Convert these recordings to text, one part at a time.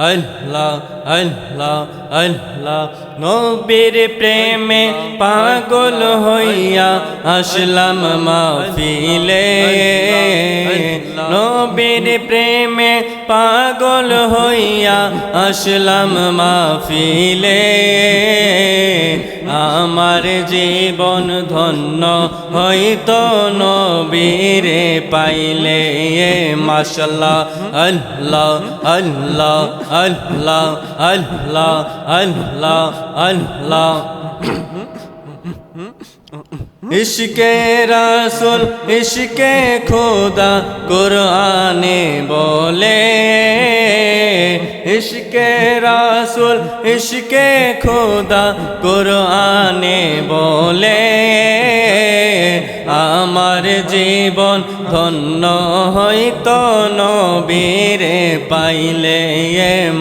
আল্লাহ আল্লাহ আল্লাহ নবীর প্রেমে পাগল হইয়া আসলাম মাহফিলে নবীর প্রেমে পাগল হইয়া আসলাম মাহফিলে আমার জীবন ধন্য হইতো নবীরে পাইলে মাশাআল্লাহ আল্লাহ আল্লাহ আল্লাহ আল্লাহ আল্লাহ আল্লাহ ইশকে রাসূল ইশকে খোদা কুরআনে বলে ইশকে রাসূল ইশকে খোদা কুরআনে বলে আমার জীবন ধন্য হইতো নবীরে পাইলে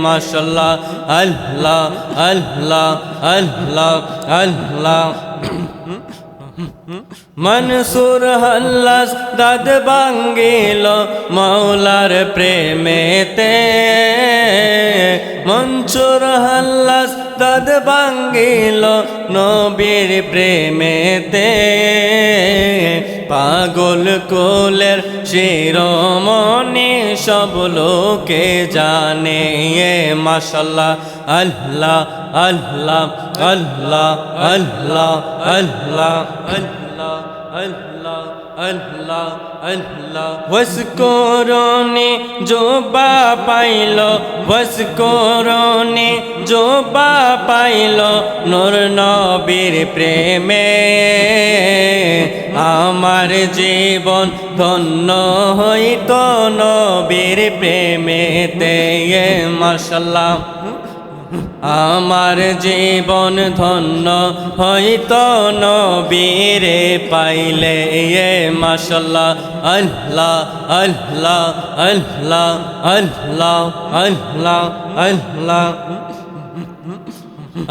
মাশাআল্লাহ আল্লাহ আল্লাহ আল্লাহ আল্লাহ মনসুর হাল্লাস দাদ ভাঙ্গিল মাওলার প্রেমেতে মনসুর হাল্লাস দাদ ভাঙ্গিল নবীর প্রেমেতে পাগল কোলের শিরোমণি সব লোকে জানে মাশাআল্লাহ আল্লাহ আল্লাহ আল্লাহ আল্লাহ আল্লাহ আল্লাহ আল্লাহ আল্লাহ আল্লাহ ওয়াসকুরুনি জোবা পাইলো ওয়াসকুরুনি জোবা পাইলো নূর নবীর প্রেমে আমার জীবন ধন্য হইতো নবীর প্রেমেতে মাশাআল্লাহ আমার জীবন ধন্য হইতো নবীরে পাইলে মাশাআল্লাহ আল্লাহ আল্লাহ আল্লাহ আল্লাহ আল্লাহ আল্লাহ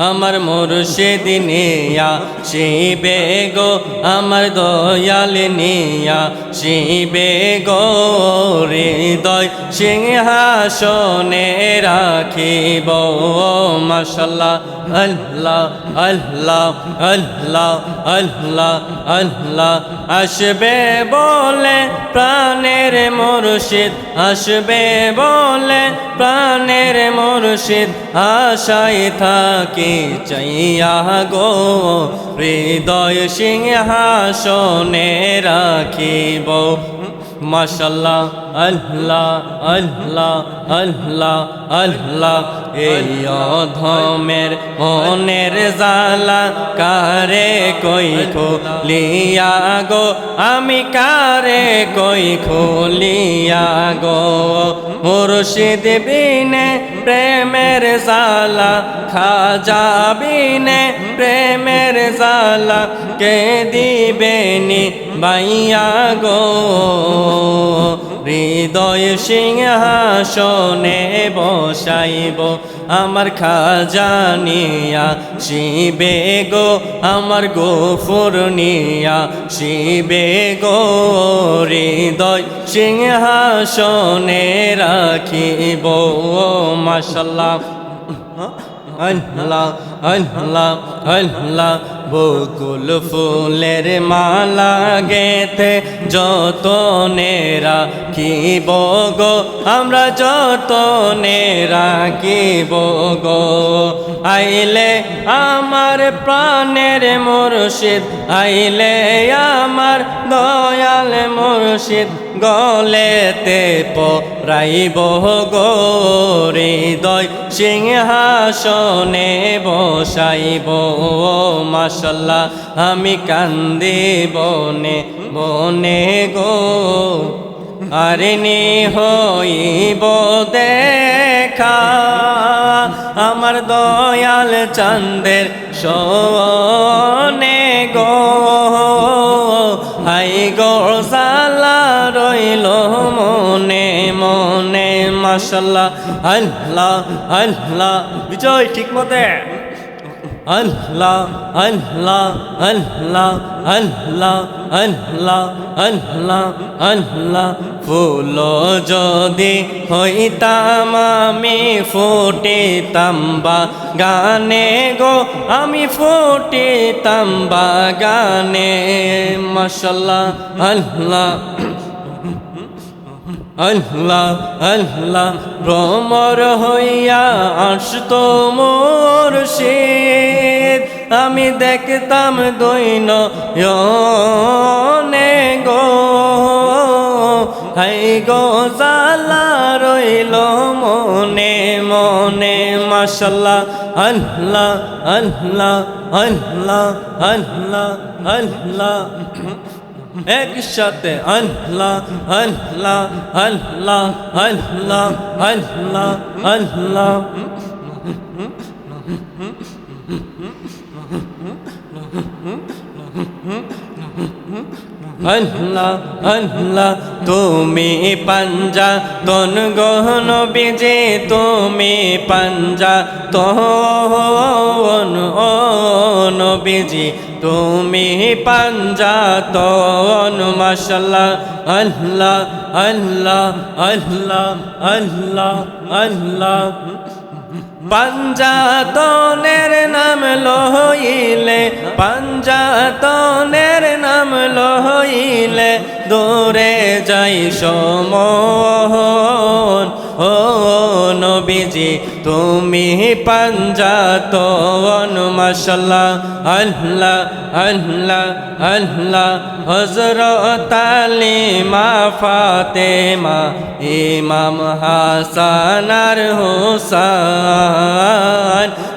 আমার মুর্শিদ নিয়া শিবে গো আমার দয়াল নিয়া শিবে গো হৃদয় সিংহাসনে রাখিব মাশাআল্লাহ আল্লাহ আল্লাহ আল্লাহ আল্লাহ আল্লাহ আসবে বলে প্রাণের মুর্শিদ আসবে বলে প্রাণের মুর্শিদ আশায় থাকি চাইয়া গো হৃদয় সিংহাসনে রাখিব মাশাআল্লাহ আল্লাহ আল্লাহ আল্লাহ আল্লাহ এই অধমের মনের জালা কারে কই খুলিয়া গো আমি কারে কই খুলিয়া গো মুর্শিদ বিনে প্রেমের জালা খাজা বিনে প্রেমের জালা কে দিবেনি বাইয়া গো হৃদয় সিংহাসনে বসাইব আমার খাজা নিয়া শিবে গো আমার গফুর নিয়া শিবে গো হৃদয় সিংহাসনে রাখিব মাশাআল্লাহ আল্লাহ আল্লাহ আল্লাহ বকুল ফুলের মালা গেথে যতনে রাখিব গো আমরা যতনে রাখিব গো আইলে আমার প্রাণের মুর্শিদ আইলে আমার দয়াল মুর্শিদ গলেতে পরাইব গো হৃদয় সিংহাসনে বসাইব মাশাআল্লাহ আমি কান্দি বনে বনে গো আরিনি হইব দেখা আমার দয়াল চাঁদের সোনে গো হাই গো সালা রইল মনে মনে মাশাআল্লাহ আল্লাহ আল্লাহ বিজয় ঠিক মতে আল্লাহ আল্লাহ আল্লাহ আল্লাহ আল্লাহ আল্লাহ আল্লাহ ফুল যদি হইতাম আমি ফুটিতাম বাগানে গো আমি ফুটিতাম বাগানে মাশাআল্লাহ আল্লাহ আল্লাহ আল্লাহ ভ্রমর হইয়া আসতো মুর্শিদ আমি দেখতাম দৈনয়নে গো হাই গো জালা রইল মনে মনে মাশাআল্লাহ আল্লাহ আল্লাহ আল্লাহ আল্লাহ আল্লাহ একসাথে আল্লাহ আল্লাহ আল্লাহ আল্লাহ আল্লাহ আল্লাহ আল্লাহ আল্লাহ তুমি পাঞ্জা তন গহন বিজে তুমি পাঞ্জা তন ও নবীজি তুমি পাঞ্জা তন মাশাআল্লাহ আল্লাহ আল্লাহ আল্লাহ আল্লাহ আল্লাহ পাঞ্জাতনের নাম লইলে পাঞ্জাতনের নাম লইলে দূরে যাই সমন ও নবীজি তুমি পাঞ্জাতন মাশাআল্লাহ আল্লাহ আল্লাহ আল্লাহ হযরত আলী মা ফাতেমা ইমাম হাসান আর হুসাইন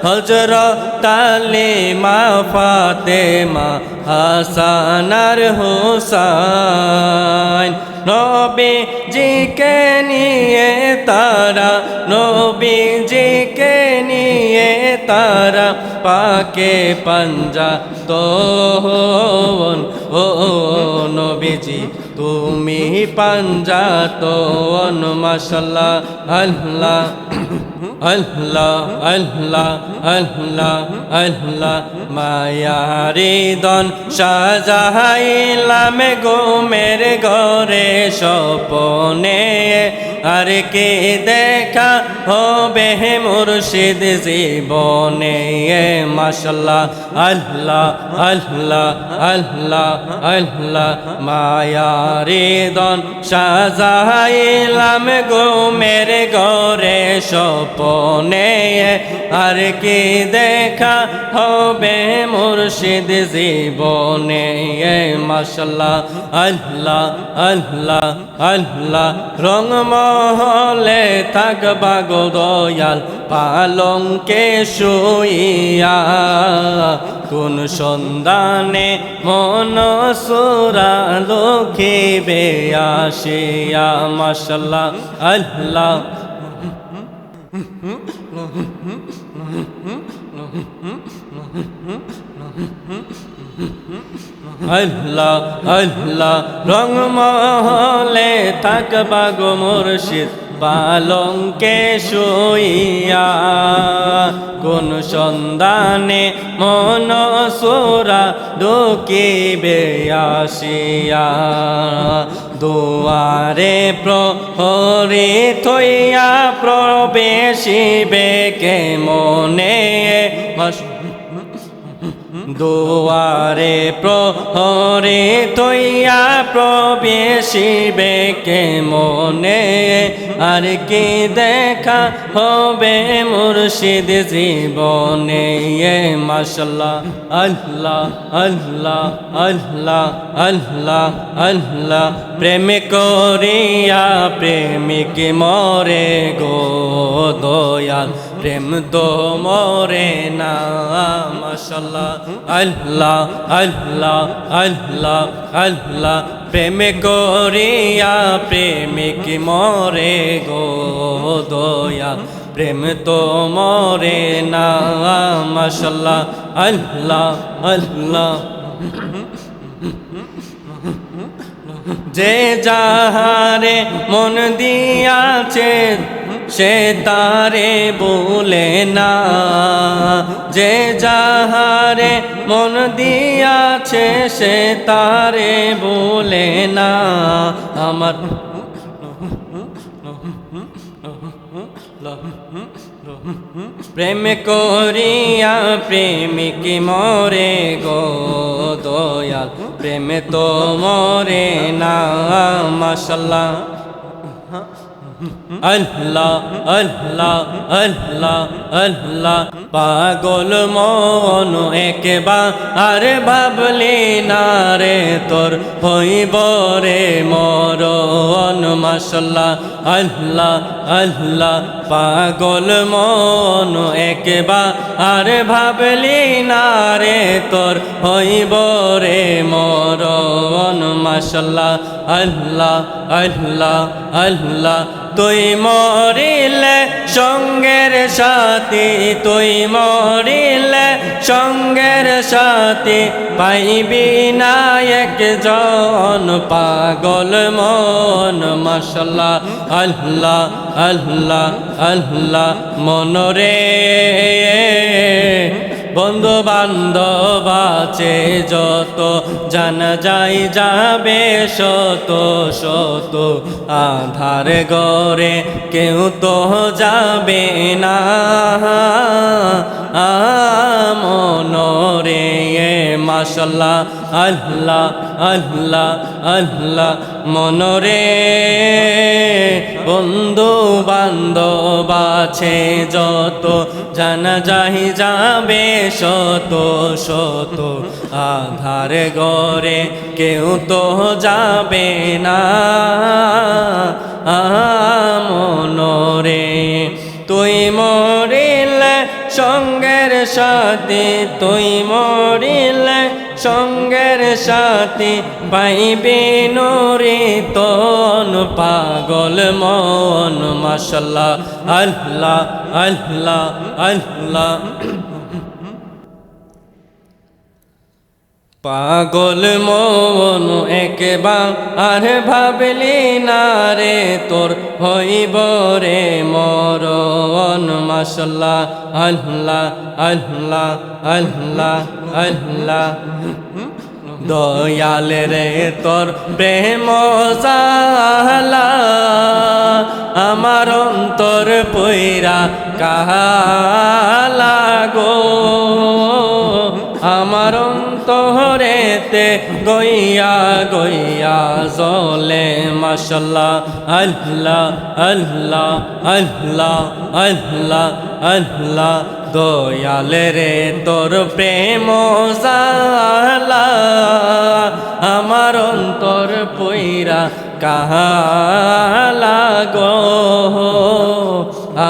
হযরত আলী মা ফাতেমা হাসান আর হুসাইন নবীজিকে নিয়ে তারা নবীজিকে নিয়ে তারা পাকে পাঞ্জাতন ও নবীজি তুমি পাঞ্জাতন মাশাআল্লাহ আল্লাহ আল্লাহ আল্লাহ আল্লাহ আল্লাহ মায়ারি দন সাজাইলাম ঘুমের ঘরে স্বপনে আর কে দেখা হবে মুর্শিদ জীবনে মাশাআল্লাহ আল্লাহ আল্লাহ আল্লাহ আল্লাহ মায়ারি দন সাজাইলাম ঘুমের ঘরে স্বপনে আর কি দেখা হবে মুর্শিদ জীবনে মাশাআল্লাহ আল্লাহ আল্লাহ আল্লাহ রংমহলে থাকবা গো দয়াল পালঙ্কে শুইয়া কোন সন্ধানে মন সুরা লখিবে আসিয়া মাশাআল্লাহ আল্লাহ আল্লাহ আল্লাহ রংমহলে থাকবা গো মুর্শিদ পালঙ্কে শুইয়া কোন সন্ধানে মন সুরা ঢুকিবে আসিয়া দুয়ারে প্রহরী থইয়া প্রবেশিবে কে মনে দুয়ারে প্রহরী থইয়া প্রবেশিবে কে মনে আর কি দেখা হবে মুর্শিদ জীবনে মাশাআল্লাহ আল্লাহ আল্লাহ আল্লাহ আল্লাহ আল্লাহ প্রেম করিয়া প্রেমিক মরে গো দয়াল প্রেম তো মরে না মাশাআল্লাহ আল্লাহ আল্লাহ আল্লাহ আল্লাহ প্রেম করিয়া প্রেমিক মরে গো দয়াল প্রেম তো মরে না মাশাআল্লাহ আল্লাহ আল্লাহ যে যাহারে মন দিয়াছে সে তারে বলে না, যে যাহারে মন দিয়াছে সে তারে বলে না। আমার প্রেম করিয়া প্রেমিক মরে গো দয়াল, প্রেম তো মরে না। মাশাআল্লাহ আল্লাহ আল্লাহ আল্লাহ আল্লাহ। পাগল মন একবার ভাবলি না রে তোর হইব রে মরণ। মাশাআল্লাহ আল্লাহ আল্লাহ। পাগল মন একবার ভাবলি না রে তোর হইব রে মরণ। মাশাআল্লাহ আল্লাহ আল্লাহ আল্লাহ। তুই মরিলে সঙ্গের সাথী, তুই মরিলে সঙ্গের সাথী, পাইবি না একজন পাগল মন। মাশাআল্লাহ আল্লাহ আল্লাহ আল্লাহ। মনরে বন্ধু বান্ধব আছে যত, জানা যাই যাবে শত শত, আধার ঘরে কেউ তো যাবে না। মনরে মাশাআল্লাহ আল্লাহ আল্লাহ আল্লাহ। মনরে বন্ধু বান্ধব আছে যত, জানা যাই যাবে শত শত, আধার ঘরে কেউ তো যাবে না। মনরে তুই মরিলে সঙ্গের সাথী, তুই মরিলে সঙ্গের সাথী, পাইবি নুরি তন পাগল মন। মাশাআল্লাহ আল্লাহ আল্লাহ আল্লাহ। পাগল মন একবার ভাবলি না রে তোর হইব রে মরণ। মাশাআল্লাহ আল্লাহ আল্লাহ আল্লাহ আল্লাহ। দয়াল রে তোর প্রেম জালা, আমার অন্তর পইরা কালা গো, আমার অন্তরেতে গইয়া গইয়া জলে। মাশাআল্লাহ আল্লাহ আল্লাহ আল্লাহ আল্লাহ আল্লাহ। দয়াল রে তোর প্রেম জালা, আমার অন্তর পইরা কালা গো,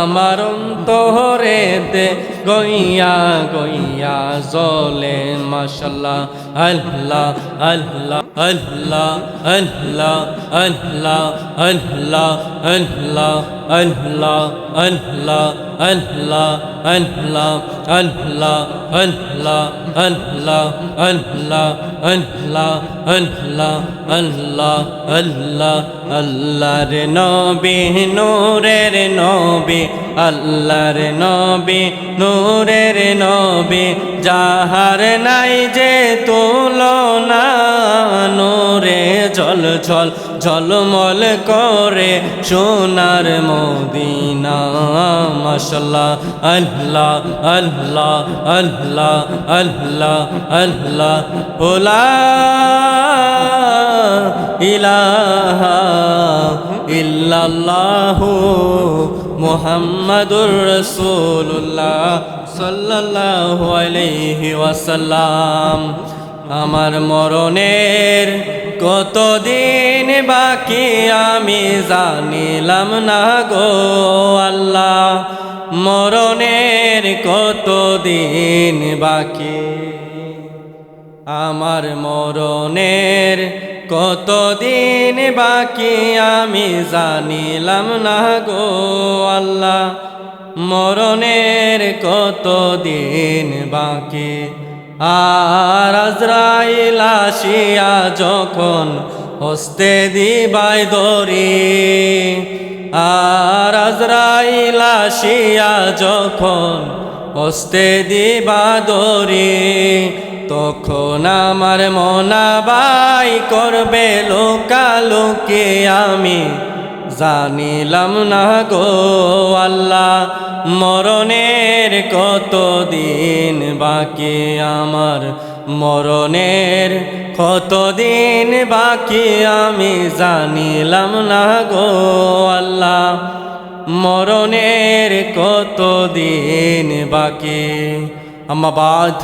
আমার অন্তরেতে গইয়া গইয়া জলে। মাশাআল্লাহ আল্লাহ আল্লাহ আল্লাহ আল্লাহ আল্লাহ আল্লাহ আল্লাহ আল্লাহ আল্লাহ আল্লাহ আল্লাহ আল্লাহ আল্লাহ আল্লাহ আল্লাহ আল্লাহ আল্লাহ আল্লাহ আল্লাহ। আল্লাহর নবী নূরের নবী, আল্লাহর নবী নূরের নবী, যাহার নাই যে তুলনা, নূরে ঝল ঝল ঝলমল করে সোনার মদিনা। মাশাআল্লাহ আল্লাহ আল্লাহ আল্লাহ আল্লাহ আল্লাহ। লা ইলাহা ইল্লাল্লাহু মুহাম্মাদুর রাসূলুল্লাহ সাল্লাল্লাহু আলাইহি ওয়াসাল্লাম। আমার মরণের কতদিন বাকি আমি জানিলাম না গো আল্লাহ, মরণের কতদিন বাকি, আমার মরণের কতদিন বাকি আমি জানিলাম না গো আল্লাহ, মরণের কতদিন বাকি। আর আজরাইল আসিয়া যখন হস্তে দিবাই দরি, আর আজরাইল আসিয়া যখন হস্তে দিবা দরে, তখন আমার মনাবাই করবে লোকালোকে আমি জানিলাম না গো আল্লাহ। মরণের কত দিন বাকি আমার, মরণের কত দিন বাকি আমি জানিলাম না গো আল্লাহ। মরণের কত দিন বাকি। আম্মা বাদ